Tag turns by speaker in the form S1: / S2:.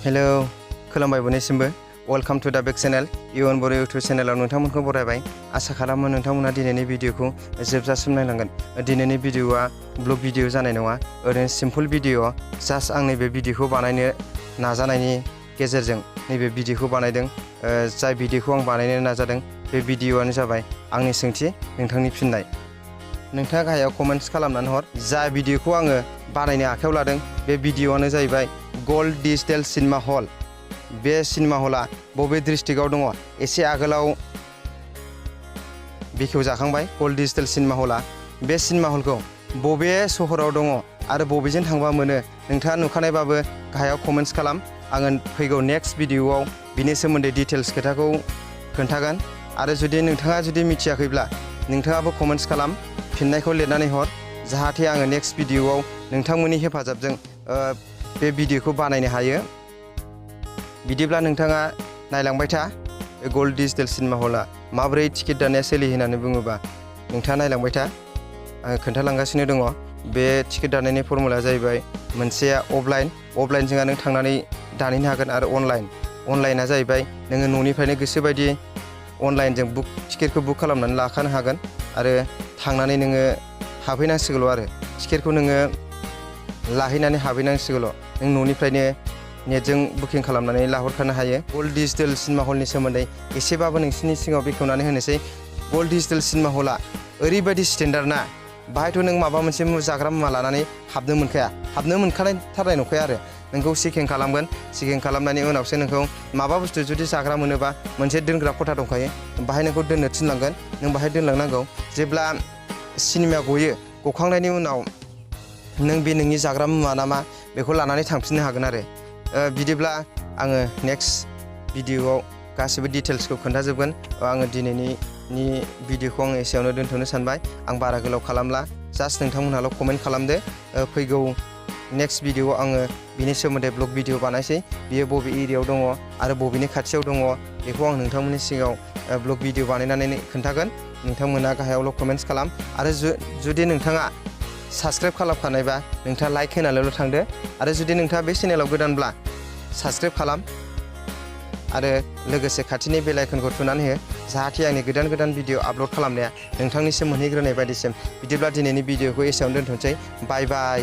S1: Hello खुलुमबाय बयनिसिमबो welcome to द बेक channel इउन बर' इउट्यूब चैनलाव नोंथांमोनखौ बरायबाय आसा खालामो नोंथांमोना दिनैनि भिडिअखौ जोबजासिम नायलांगोन। दिनैनि भिडिअआ ब्लग भिडिअ जानाय नङा, ओरैनो सिम्पल भिडिअ। जास्ट आं नैबे भिडिअखौ बानायनो नाजानायनि गेजेरजों नैबे भिडिअखौ बानायदों। जाय भिडिअखौ आं बानायनो नाजादों बे भिडिअआनो जाबाय आंनि सोंथि नोंथांनि फिननाय। नोंथाङा गाहायाव कमेन्ट्स खालामनानै हर। जा भिडिअखौ आङो बानायनो आखायाव लादों बे भिडिअआनो जाहैबाय गोल्ड डिजिटेल सिनेमा हल। बे सिनेमा हला बबे डिस्ट्रिक्टआव दङ? एसे आगोलाव बेखेवजाखांबाय गोल्ड डिजिटेल सिनेमा हला। बे सिनेमा हलखौ बबे सहराव दङ आरो बबेजों थांबा मोनो? नोंथाङा नुखानायबाबो गाहायाव कमेन्ट्स खालाम। आङो फैगौ नेक्स्ट भिडिअआव बिनि सोमोन्दै डिटेल्स खोथाखौ खोन्थागोन। आरो जुदि नोंथाङा मिथियाखैब्ला नोंथाङाबो कमेन्ट्स खालाम, फिननायखौ लिरनानै हर, जाहाथे आङो नेक्स्ट भिडिअआव नोंथांमोननि हेफाजाबजों बे भिडिअखौ बानायनो हायो। बिदिब्ला नोंथाङा नायलांबाय था गोल्ड डिजिटेल सिनेमा हला माबोरै टिकेट दाननाया सोलियो होननानै बुङोबा नोंथाङा नायलांबाय था। आङो खोन्थालांगासिनो दङ। बे टिकेट दाननायनि फर्मुलाया जाहैबाय मोनसेया अफलाइनजों नों थांनानै दानहैनो हागोन, आरो अनलाइना जाहैबाय नोङो न'निफ्रायनो गोसोबायदि अनलाइनजों टिकेटखौ बुक खालामनानै लाखानो हागोन, आरो थांनानै नोङो हाबहैनांसिगौल'। आरो टिकेटखौ नोङो लाहैनानै हाबहैनांसिगौल'। नों न'निफ्रायनो नेटजों बुकिं खालामनानै लाहरखानो हायो। गोल्ड डिजिटेल सिनेमा हलनि सोमोन्दै एसेबाबो नोंसिनि सिगाङाव बेखेवनानै होनोसै। गोल्ड डिजिटेल सिनेमा हला ओरैबायदि स्टेन्डार्ड ना, बाहायथ' नों माबा मोनसे जाग्रा मुवा लानानै हाबनो मोनखाथारनाय नंखाया आरो। नोंखौ चेकिं खालामगोन, चेकिं खालामनायनि उनावसो नोंखौ माबा बुस्थु जुदि जाग्रा मोनोबा मोनसे दोनग्रा खथा दंखायो, बाहाय नोंखौ दोननो थिनलांगोन, नों बाहाय दोनलांनांगौ। जेब्ला सिनेमा गयो, गखांनायनि उनाव नों बे नोंनि जाग्रा मुवा नामा बेखौ लानानै थांफिननो हागोन आरो। बिदिब्ला आङो नेक्स्ट भिडिअआव गासिबो डिटेल्सखौ खोन्थाजोबगोन। आङो दिनैनि भिडिअखौ आङो एसेयावनो दोनथ'नो सानबाय। आं बारा गोलाव खालामला, जास्ट नोंथांमोनहाल' कमेन्ट खालामदो। फैगौ नेक्स्ट भिडिअआव आङो बिनि सोमोन्दै ब्लग भिडिअ बानायसै। बियो बबे एरियायाव दङ आरो बबेनि खाथियाव दङ बेखौ आं नोंथांमोननि सिगाङाव ब्लग भिडिअ बानायनानै खोन्थागोन। नोंथांमोना गाहायावल' कमेन्ट्स खालाम, आरो जुदि नोंथाङा साबस्क्राइब खालामखानायबा नोंथाङा लाइक होनानैल' थांदो, आरो जुदि नोंथाङा बे चेनेलाव गोदानब्ला साबस्क्राइब खालाम, आरो लोगोसे खाथिनि बेल आइकनखौ थुनानै हो, जाहाथे आंनि गोदान भिडिअ आपल'ड खालामनाया नोंथांनिसिम मोनहैग्रोनाय बायदिसिम। बिदिब्ला दिनैनि भिडिअखौ एसेयावनो दोनथ'नोसै। बाय बाय।